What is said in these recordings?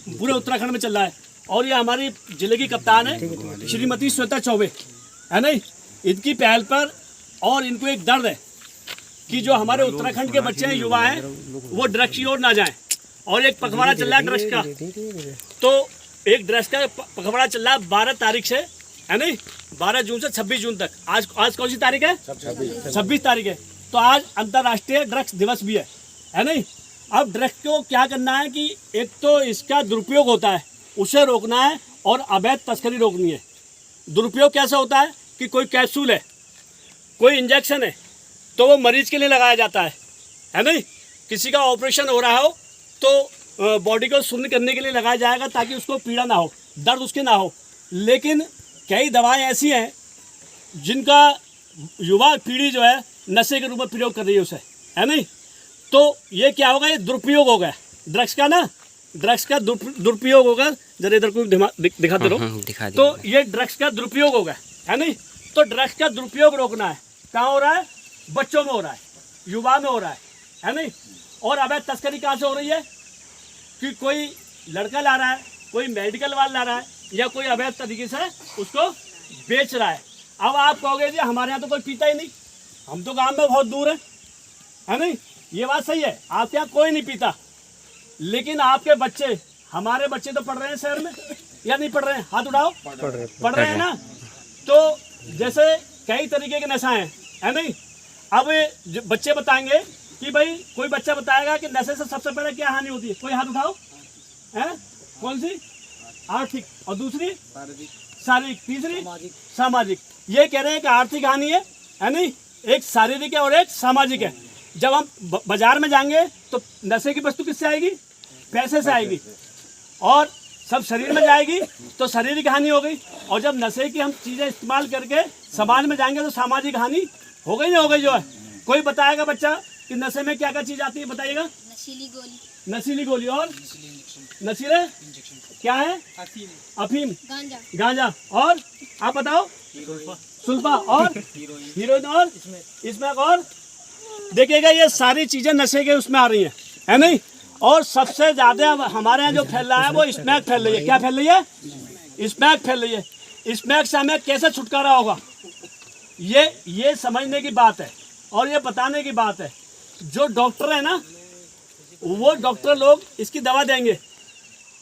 पूरे उत्तराखंड में चल रहा है। और ये हमारी जिले की कप्तान है श्रीमती श्वेता चौबे, है नहीं, इनकी पहल पर। और इनको एक दर्द है कि जो हमारे उत्तराखंड के बच्चे हैं, युवा हैं, वो ड्रग्स की ओर ना जाएं। और एक पखवाड़ा चल रहा है ड्रग्स का, तो एक ड्रग्स का पखवाड़ा चल रहा है 12 तारीख से, है नहीं, 12 जून से 26 जून तक। आज कौन सी तारीख है? 26 तारीख है। तो आज अंतर्राष्ट्रीय ड्रग्स दिवस भी है नहीं। अब ड्रग्स को क्या करना है कि एक तो इसका दुरुपयोग होता है, उसे रोकना है, और अवैध तस्करी रोकनी है। दुरुपयोग कैसे होता है कि कोई कैप्सूल है, कोई इंजेक्शन है, तो वो मरीज के लिए लगाया जाता है नहीं। किसी का ऑपरेशन हो रहा हो तो बॉडी को शून्य करने के लिए लगाया जाएगा ताकि उसको पीड़ा ना हो, दर्द उसके ना हो। लेकिन कई दवाएं ऐसी हैं जिनका युवा पीढ़ी जो है नशे के रूप में प्रयोग कर रही है उसे, है नहीं। तो ये क्या होगा, ये दुरुपयोग होगा ड्रग्स का ना, ड्रग्स का दुरुपयोग होगा। जरा इधर को दिखाते रहो। तो ये ड्रग्स का दुरुपयोग होगा, है नहीं। तो ड्रग्स का दुरुपयोग रोकना है। कहाँ हो रहा है? बच्चों में हो रहा है, युवा में हो रहा है नहीं। और अवैध तस्करी कहाँ से हो रही है कि कोई लड़का ला रहा है, कोई मेडिकल वाला ला रहा है, या कोई अवैध तरीके से उसको बेच रहा है। अब आप कहोगे जी हमारे यहाँ तो कोई पीता ही नहीं, हम तो गांव में बहुत दूर है नहीं। ये बात सही है, आपके यहाँ कोई नहीं पीता, लेकिन आपके बच्चे, हमारे बच्चे तो पढ़ रहे हैं शहर में या नहीं पढ़ रहे हैं? हाथ उठाओ। पढ़ रहे हैं ना। तो जैसे कई तरीके के नशा है नहीं। अब बच्चे बताएंगे कि भाई, कोई बच्चा बताएगा कि नशे से सबसे पहले क्या हानि होती है। कोई हाथ उठाओ। है कौन सी? आर्थिक, और दूसरी शारीरिक, तीसरी सामाजिक। ये कह रहे हैं कि आर्थिक हानि है नहीं, एक शारीरिक है और एक सामाजिक है। जब हम बाजार में जाएंगे तो नशे की वस्तु किससे आएगी? पैसे से आएगी। और सब शरीर में जाएगी तो शारीरिक हानि हो गई। और जब नशे की हम चीज़ें इस्तेमाल करके समाज में जाएंगे तो सामाजिक हानि हो गई ना हो गई जो है। कोई बताएगा बच्चा कि नशे में क्या क्या चीज़ आती है, बताइएगा। नशीली गोली और नशीले क्या है? अफीम, गांजा। और आप बताओ? सुल्फा और हीरोइन और स्मैक। और देखिएगा ये सारी चीजें नशे के उसमें आ रही है नहीं। और सबसे ज्यादा हमारे यहाँ जो फैल रहा है वो स्मैक फैल रही है। क्या फैल रही है? स्मैक फैल रही है। स्मैक से हमें कैसे छुटकारा होगा, ये समझने की बात है और ये बताने की बात है। जो डॉक्टर है ना, वो डॉक्टर लोग इसकी दवा देंगे,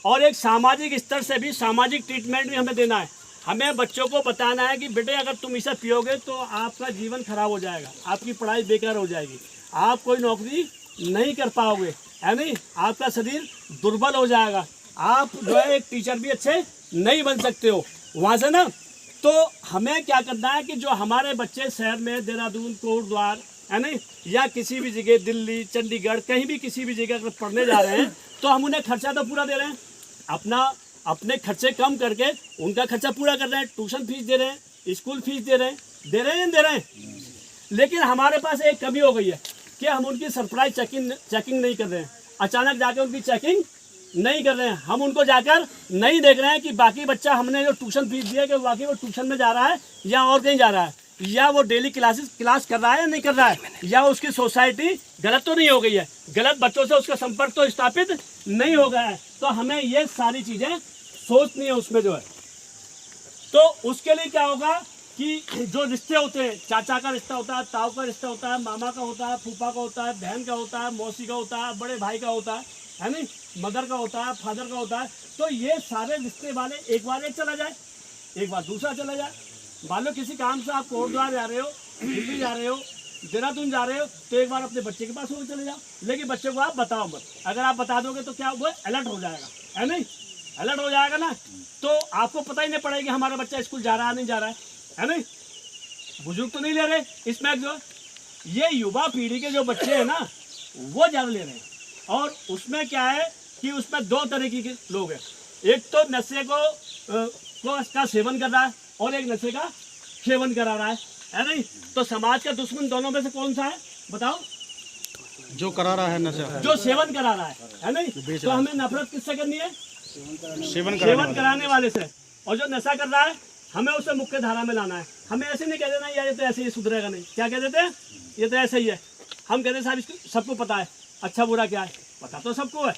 और एक सामाजिक स्तर से भी सामाजिक ट्रीटमेंट भी हमें देना है। हमें बच्चों को बताना है कि बेटे अगर तुम इसे पियोगे तो आपका जीवन खराब हो जाएगा, आपकी पढ़ाई बेकार हो जाएगी, आप कोई नौकरी नहीं कर पाओगे, है नहीं, आपका शरीर दुर्बल हो जाएगा, आप जो है एक टीचर भी अच्छे नहीं बन सकते हो वहाँ से ना। तो हमें क्या करना है कि जो हमारे बच्चे शहर में, देहरादून, कोटद्वार, है नहीं, या किसी भी जगह, दिल्ली, चंडीगढ़, कहीं भी किसी भी जगह अगर पढ़ने जा रहे हैं तो हम उन्हें खर्चा तो पूरा दे रहे हैं। अपने खर्चे कम करके उनका खर्चा पूरा कर रहे हैं। ट्यूशन फीस दे रहे हैं, स्कूल फीस दे रहे हैं। लेकिन हमारे पास एक कमी हो गई है कि हम उनकी सरप्राइज चेकिंग नहीं कर रहे हैं। अचानक जाकर उनकी चेकिंग नहीं कर रहे हैं। हम उनको जाकर नहीं देख रहे हैं कि बाकी बच्चा हमने जो ट्यूशन फीस दिया कि बाकी वो ट्यूशन में जा रहा है या और कहीं जा रहा है, या वो डेली क्लास कर रहा है या नहीं कर रहा है, या उसकी सोसाइटी गलत तो नहीं हो गई है, गलत बच्चों से उसका संपर्क तो स्थापित नहीं हो गया है। तो हमें ये सारी चीज़ें सोचनी है उसमें जो है। तो उसके लिए क्या होगा कि जो रिश्ते होते हैं, चाचा का रिश्ता होता है, ताऊ का रिश्ता होता है, मामा का होता है, फूफा का होता है, बहन का होता है, मौसी का होता है, बड़े भाई का होता है नहीं, मदर का होता है, फादर का होता है। तो ये सारे रिश्ते वाले एक बार एक चला जाए, एक बार दूसरा चला जाए। मान लो किसी काम से आप कोटद्वार जा रहे हो, दिल्ली जा रहे हो, देहरादून जा रहे हो, तो एक बार अपने बच्चे के पास होकर चले जाओ। लेकिन बच्चे को आप बताओ मत। अगर आप बता दोगे तो क्या वो अलर्ट हो जाएगा, है नहीं, अलर्ट हो जाएगा ना। तो आपको पता ही नहीं पड़ेगा कि हमारा बच्चा स्कूल जा रहा है नहीं जा रहा है नहीं। बुजुर्ग तो नहीं ले रहे इसमें, जो ये युवा पीढ़ी के जो बच्चे हैं ना वो ज़्यादा ले रहे हैं। और उसमें क्या है कि उसमें दो तरीके के लोग हैं। एक तो नशे का सेवन कर रहा है और एक नशे का सेवन करा रहा है नहीं। तो समाज का दुश्मन दोनों में से कौन सा है बताओ? जो करा रहा है नशा, जो सेवन करा रहा है नहीं। तो हमें नफरत किससे करनी है? सेवन कराने वाले से। और जो नशा कर रहा है हमें उसे मुख्य धारा में लाना है। हमें ऐसे नहीं कह देना यार ये तो ऐसे ही सुधरेगा नहीं। क्या कह देते हैं? ये तो ऐसे ही है। हम कहते हैं साहब इसको सबको पता है अच्छा बुरा क्या है, पता तो सबको है,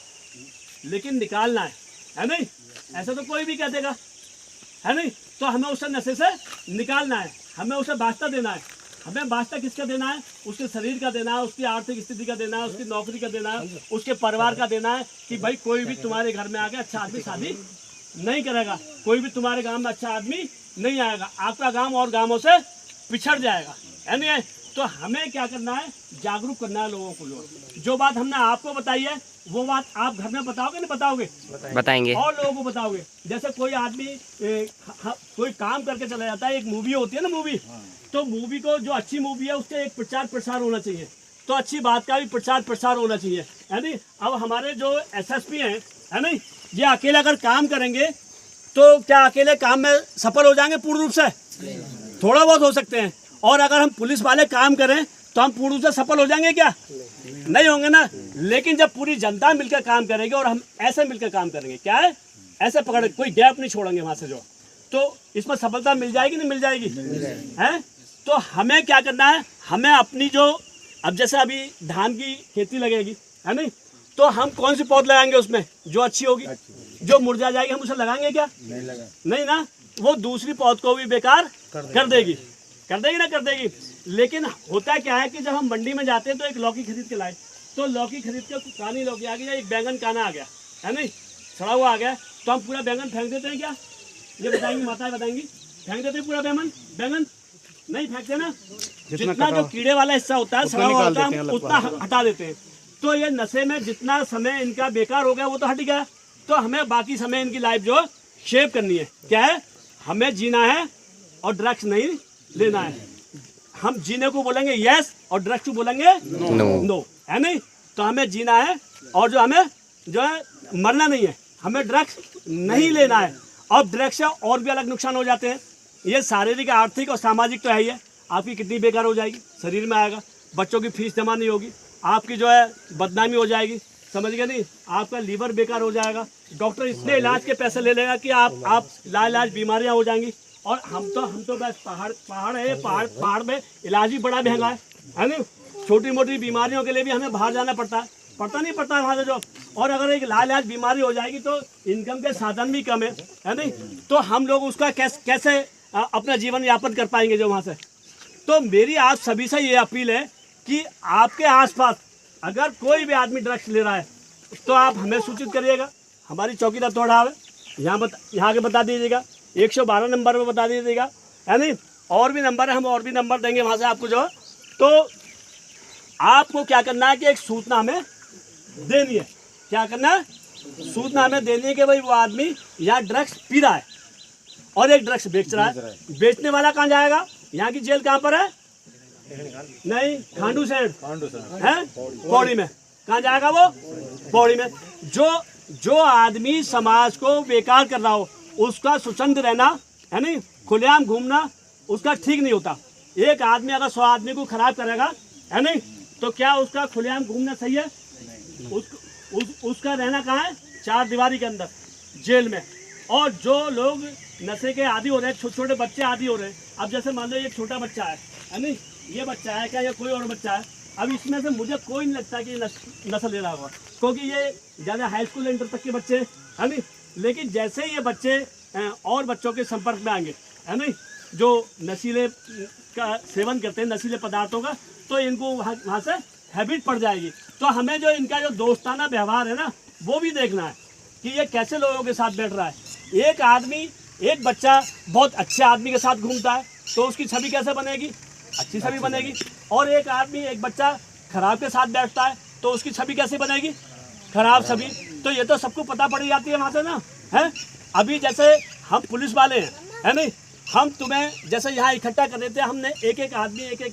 लेकिन निकालना है। है नहीं? ऐसा तो कोई भी कह देगा, है नहीं? तो हमें उसे नशे से निकालना है, हमें उसे वास्ता देना है। हमें वास्ता किसका देना है? उसके शरीर का देना है, उसकी आर्थिक स्थिति का देना है, उसकी नौकरी का देना है, उसके परिवार का देना है कि भाई कोई भी तुम्हारे घर में आके अच्छा आदमी शादी नहीं करेगा, कोई भी तुम्हारे गांव में अच्छा आदमी नहीं आएगा, आपका गांव और गांवों से पिछड़ जाएगा, है नहीं? तो हमें क्या करना है? जागरूक करना है लोगों को। जो बात हमने आपको बताई है वो बात आप घर में बताओगे नहीं बताओगे? बताएंगे और लोगों को बताओगे। जैसे कोई आदमी कोई काम करके चला जाता है, एक मूवी होती है ना मूवी, तो मूवी को जो अच्छी मूवी है उसका एक प्रचार प्रसार होना चाहिए, तो अच्छी बात का भी प्रचार प्रसार होना चाहिए, है नहीं? अब हमारे जो एसएसपी हैं, है नहीं, ये अकेले अगर काम करेंगे तो क्या अकेले काम में सफल हो जाएंगे पूर्ण रूप से? थोड़ा बहुत हो सकते हैं। और अगर हम पुलिस वाले काम करें तो हम पूर्ण रूप से सफल हो जाएंगे क्या? नहीं होंगे ना। लेकिन जब पूरी जनता मिलकर काम करेगी और हम ऐसे मिलकर काम करेंगे, क्या है, ऐसे पकड़, कोई गैप नहीं छोड़ेंगे वहां से, जो तो इसमें सफलता मिल जाएगी नहीं मिल जाएगी? है? तो हमें क्या करना है? हमें अपनी जो, अब जैसे अभी धान की खेती लगेगी, है नहीं, तो हम कौन सी पौध लगाएंगे उसमें जो अच्छी होगी? जो मुरझा जाएगी हम उसे लगाएंगे क्या? नहीं ना, वो दूसरी पौध को भी बेकार कर देगी ना, कर देगी। लेकिन होता क्या है कि जब हम मंडी में जाते हैं तो एक लौकी खरीद के लाए, तो लौकी खरीद के कानी लौकी आ गई या एक बैंगन काना आ गया, है नहीं, सड़ा हुआ आ गया, तो हम पूरा बैंगन फेंक देते हैं क्या? ये बताएंगी, माताएं बताएंगी, फेंक देते हैं पूरा बैंगन? नहीं फेंकते ना। जितना जो कीड़े वाला हिस्सा होता है, सड़ा हुआ होता है, हम उतना हटा देते हैं। तो ये नशे में जितना समय इनका बेकार हो गया वो तो हट गया, तो हमें बाकी समय इनकी लाइफ जो शेप करनी है, क्या है, हमें जीना है और ड्रग्स नहीं लेना है। हम जीने को बोलेंगे यस और ड्रग्स को बोलेंगे नो, है नहीं? तो हमें जीना है और जो हमें जो है मरना नहीं है, हमें ड्रग्स नहीं लेना है। और ड्रग्स से और भी अलग नुकसान हो जाते हैं, ये शारीरिक, आर्थिक और सामाजिक तो है ही है। आपकी कितनी बेकार हो जाएगी, शरीर में आएगा, बच्चों की फीस जमा नहीं होगी, आपकी जो है बदनामी हो जाएगी, समझ गए नहीं? आपका लीवर बेकार हो जाएगा, डॉक्टर इतने इलाज के पैसे ले लेगा कि आप लाइलाज बीमारियां हो जाएंगी। और हम तो बस पहाड़ में इलाज ही बड़ा महंगा है नहीं? छोटी मोटी बीमारियों के लिए भी हमें बाहर जाना पड़ता है वहाँ से जो। और अगर एक लाइलाज बीमारी हो जाएगी तो इनकम के साधन भी कम है नहीं? तो हम लोग उसका कैसे अपना जीवन यापन कर पाएंगे जो वहाँ से? तो मेरी आप सभी से ये अपील है कि आपके आसपास अगर कोई भी आदमी ड्रग्स ले रहा है तो आप हमें सूचित करिएगा, हमारी चौकी दफ्तौड़ा है यहाँ के बता दीजिएगा, 112 नंबर पर बता दीजिएगा, है नहीं? और भी नंबर है, हम और भी नंबर देंगे वहाँ से आपको जो। तो आपको क्या करना है कि एक सूचना हमें देनी है। क्या करना है? सूचना हमें देनी है कि भाई वो आदमी यहाँ ड्रग्स पी रहा है और एक ड्रग्स बेच रहा है। बेचने वाला कहाँ जाएगा? यहाँ की जेल कहाँ पर है? नहीं, खांडू सेठ है, पौड़ी में। कहाँ जाएगा वो? पौड़ी में। जो आदमी समाज को बेकार कर रहा हो उसका स्वच्छंद रहना, है नहीं, खुलेआम घूमना उसका ठीक नहीं होता। एक आदमी अगर 100 आदमी को खराब करेगा, है नहीं, तो क्या उसका खुलेआम घूमना सही है? उसका रहना कहाँ है? 4 दीवारी के अंदर, जेल में। और जो लोग नशे के आदी हो रहे हैं, छोटे छोटे बच्चे आदी हो रहे हैं। अब जैसे मान लो ये छोटा बच्चा है नहीं, ये बच्चा है क्या या कोई और बच्चा है? अब इसमें से मुझे कोई नहीं लगता कि नशा ले रहा होगा, क्योंकि ये ज़्यादा हाई स्कूल इंटर तक के बच्चे, है नहीं। लेकिन जैसे ही ये बच्चे और बच्चों के संपर्क में आएंगे, है नहीं, जो नशीले का सेवन करते हैं, नशीले पदार्थों का, तो इनको वहाँ से हैबिट पड़ जाएगी। तो हमें जो इनका जो दोस्ताना व्यवहार है ना, वो भी देखना है कि ये कैसे लोगों के साथ बैठ रहा है। एक आदमी, एक बच्चा बहुत अच्छे आदमी के साथ घूमता है तो उसकी छवि कैसे बनेगी? अच्छी छवि बनेगी। और एक आदमी, एक बच्चा खराब के साथ बैठता है तो उसकी छवि कैसे बनेगी? खराब छवि। तो ये तो सबको पता पड़ जाती है वहाँ से ना, है। अभी जैसे हम पुलिस वाले हैं, है नहीं, हम तुम्हें जैसे यहाँ इकट्ठा कर देते हैं, हमने एक एक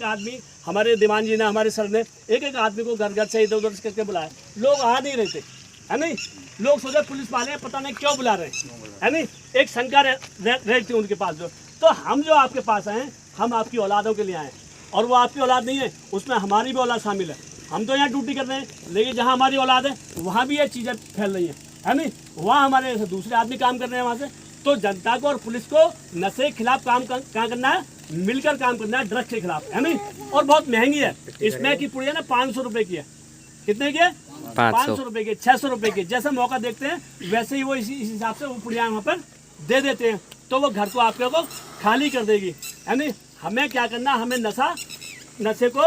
आदमी हमारे दीवान जी ने, हमारे सर ने एक एक आदमी को घर घर से इधर उधर करके बुलाया। लोग आ नहीं रहते, है नहीं। लोग सोचे पुलिस वाले हैं, पता नहीं क्यों बुला रहे हैं, है नहीं। एक शंका रहती है उनके पास जो। तो हम जो आपके पास आए, हम आपकी औलादों के लिए आए, और वो आपकी औलाद नहीं है, उसमें हमारी भी औलाद शामिल है। हम तो यहाँ ड्यूटी कर रहे हैं, लेकिन जहाँ हमारी औलाद है वहाँ भी ये चीज़ें फैल रही हैं, है नहीं। वहाँ हमारे दूसरे आदमी काम कर रहे हैं वहाँ से। तो जनता को और पुलिस को नशे के खिलाफ काम कहाँ करना है? मिलकर काम करना है, ड्रग्स के खिलाफ, है नहीं। और बहुत महंगी है, इसमें की पुड़िया ना 500 रुपये की है। कितने की है? 500 रुपए के, 600 रुपए के, जैसा मौका देखते हैं वैसे ही वो इस हिसाब से वो पुड़िया वहाँ पर दे देते हैं, तो वो घर को आपके को खाली कर देगी। यानी हमें क्या करना, हमें नशे को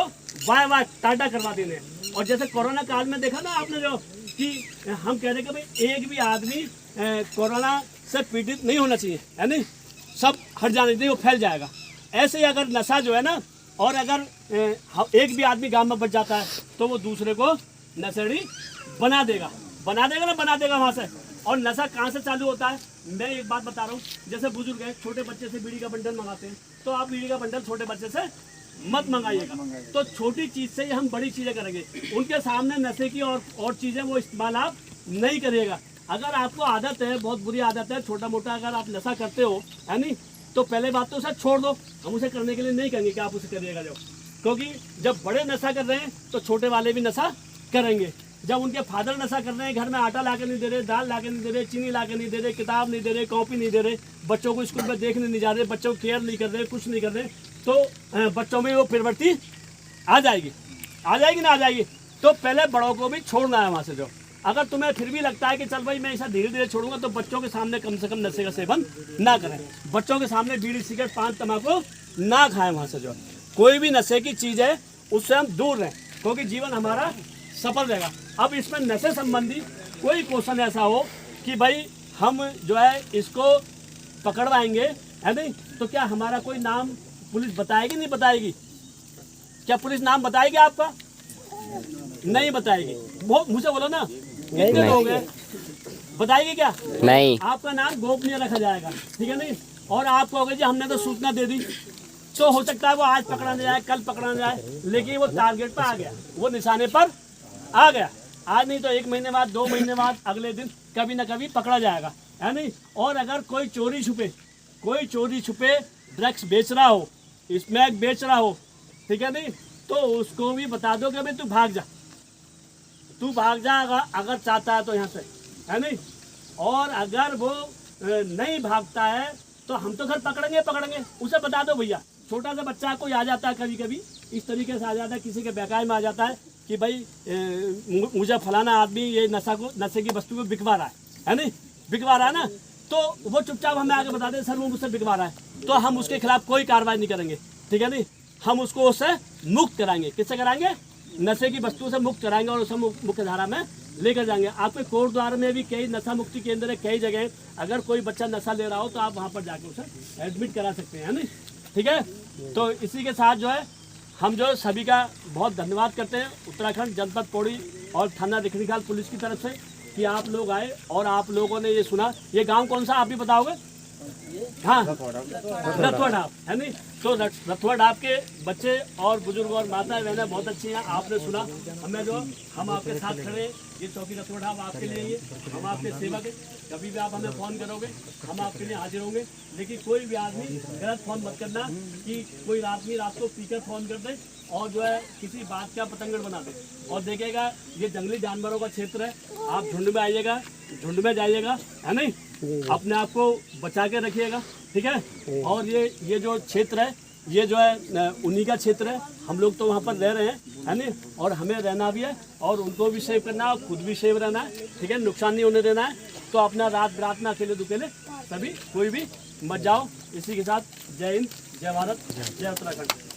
वाह टाटा करवा देने। और जैसे कोरोना काल में देखा ना आपने जो कि हम कह रहे कि भाई एक भी आदमी कोरोना से पीड़ित नहीं होना चाहिए, यानी सब हट जाने चाहिए, वो फैल जाएगा। ऐसे ही अगर नशा जो है ना, और अगर एक भी आदमी गांव में बच जाता है तो वो दूसरे को नशेड़ी बना देगा वहाँ से। और नशा कहाँ से चालू होता है, मैं एक बात बता रहा हूँ। जैसे बुजुर्ग हैं, छोटे बच्चे से बीड़ी का बंडल मंगाते हैं, तो आप बीड़ी का बंडल छोटे बच्चे से मत मंगाइएगा। तो छोटी चीज़ से ही हम बड़ी चीज़ें करेंगे। उनके सामने नशे की और चीज़ें वो इस्तेमाल आप नहीं करिएगा। अगर आपको आदत है, बहुत बुरी आदत है, छोटा मोटा अगर आप नशा करते हो, है नहीं, तो पहले बात तो उसे छोड़ दो। हम उसे करने के लिए नहीं कहेंगे कि आप उसे करिएगा जो, क्योंकि जब बड़े नशा कर रहे हैं तो छोटे वाले भी नशा करेंगे। जब उनके फादर नशा कर रहे हैं, घर में आटा ला के नहीं दे रहे, दाल ला के नहीं दे रहे, चीनी ला के नहीं दे रहे, किताब नहीं दे रहे, कॉपी नहीं दे रहे, बच्चों को स्कूल में देखने नहीं जा रहे, बच्चों को केयर नहीं कर रहे, कुछ नहीं कर रहे, तो बच्चों में वो प्रवृत्ति आ जाएगी ना आ जाएगी। तो पहले बड़ों को भी छोड़ना है वहाँ से। जो अगर तुम्हें फिर भी लगता है कि चल भाई मैं ऐसा धीरे धीरे छोड़ूंगा, तो बच्चों के सामने कम से कम नशे का सेवन ना करें। बच्चों के सामने बीड़ी सिगरेट पान तम्बाकू ना खाएं। वहाँ से जो कोई भी नशे की चीज़ है उससे हम दूर रहें, क्योंकि जीवन हमारा सफल रहेगा। अब इसमें नशे संबंधी कोई क्वेश्चन ऐसा हो कि भाई हम जो है इसको पकड़वाएंगे, है नहीं, तो क्या हमारा कोई नाम पुलिस बताएगी नहीं बताएगी? क्या पुलिस नाम बताएगी आपका? नहीं बताएगी। वो मुझे बोलो ना, कितने लोग हैं, बताएगी क्या? नहीं। आपका नाम गोपनीय रखा जाएगा, ठीक है नहीं। और आप कहोगे जी हमने तो सूचना दे दी, तो हो सकता है वो आज पकड़ा जाए, कल पकड़ा जाए, लेकिन वो टारगेट पर आ गया, वो निशाने पर आ गया। आज नहीं तो 1 महीने बाद, 2 महीने बाद, अगले दिन कभी ना कभी पकड़ा जाएगा, है नहीं। और अगर कोई चोरी छुपे ड्रग्स बेच रहा हो, स्मैक बेच रहा हो, ठीक है नहीं, तो उसको भी बता दो कि भाई तू भाग जा अगर चाहता है तो यहाँ से, है नहीं। और अगर वो नहीं भागता है तो हम तो घर पकड़ेंगे, उसे बता दो भैया। छोटा सा बच्चा कोई आ जाता है, कभी कभी इस तरीके से आ जाता है, किसी के बेकाय में आ जाता है कि भाई मुझे फलाना आदमी ये नशे की वस्तु को बिकवा रहा है नहीं, बिकवा रहा है ना, तो वो चुपचाप हमें आगे बता दे सर वो मुझसे बिकवा रहा है, तो हम उसके खिलाफ कोई कार्रवाई नहीं करेंगे, ठीक है नहीं। हम उसको उससे मुक्त कराएंगे। किससे कराएंगे? नशे की वस्तु से मुक्त कराएंगे और उसे मुख्य धारा में लेकर जाएंगे। आपके कोर्ट द्वार में भी कई नशा मुक्ति केंद्र है, कई जगह। अगर कोई बच्चा नशा ले रहा हो तो आप वहाँ पर जाकर उसे एडमिट करा सकते हैं, नहीं, ठीक है। तो इसी के साथ जो है हम जो सभी का बहुत धन्यवाद करते हैं उत्तराखंड जनपद पौड़ी और थाना रिखणीखाल पुलिस की तरफ से कि आप लोग आए और आप लोगों ने ये सुना। ये गांव कौन सा आप भी बताओगे? हाँ, रथुआ ढाब, है नहीं। तो रथुआ ढाब के बच्चे और बुजुर्ग और माताएं बहनें बहुत अच्छी हैं। आपने सुना, हमें जो हम आपके साथ खड़े, ये चौकी रथुआ ढाब आपके लिए, ये हम आपके सेवक हैं। कभी भी आप हमें फ़ोन करोगे हम आपके लिए हाजिर होंगे। लेकिन कोई भी आदमी गलत फ़ोन मत करना कि कोई आदमी रात को पीकर फ़ोन कर दे और जो है किसी बात का पतंगड़ बना दे। और देखेगा ये जंगली जानवरों का क्षेत्र है, आप झुंड में आइएगा, झुंड में जाइएगा, है नहीं। अपने आप को बचा के रखिएगा, ठीक है। और ये जो क्षेत्र है ये जो है उन्हीं का क्षेत्र है। हम लोग तो वहाँ पर रह रहे हैं, है नहीं, और हमें रहना भी है और उनको भी सेव करना है और खुद भी सेव रहना है, ठीक है। नुकसान नहीं होने देना है। तो अपना रात में अकेले दुकेले सभी कोई भी मत जाओ। इसी के साथ जय हिंद, जय भारत, जय उत्तराखंड।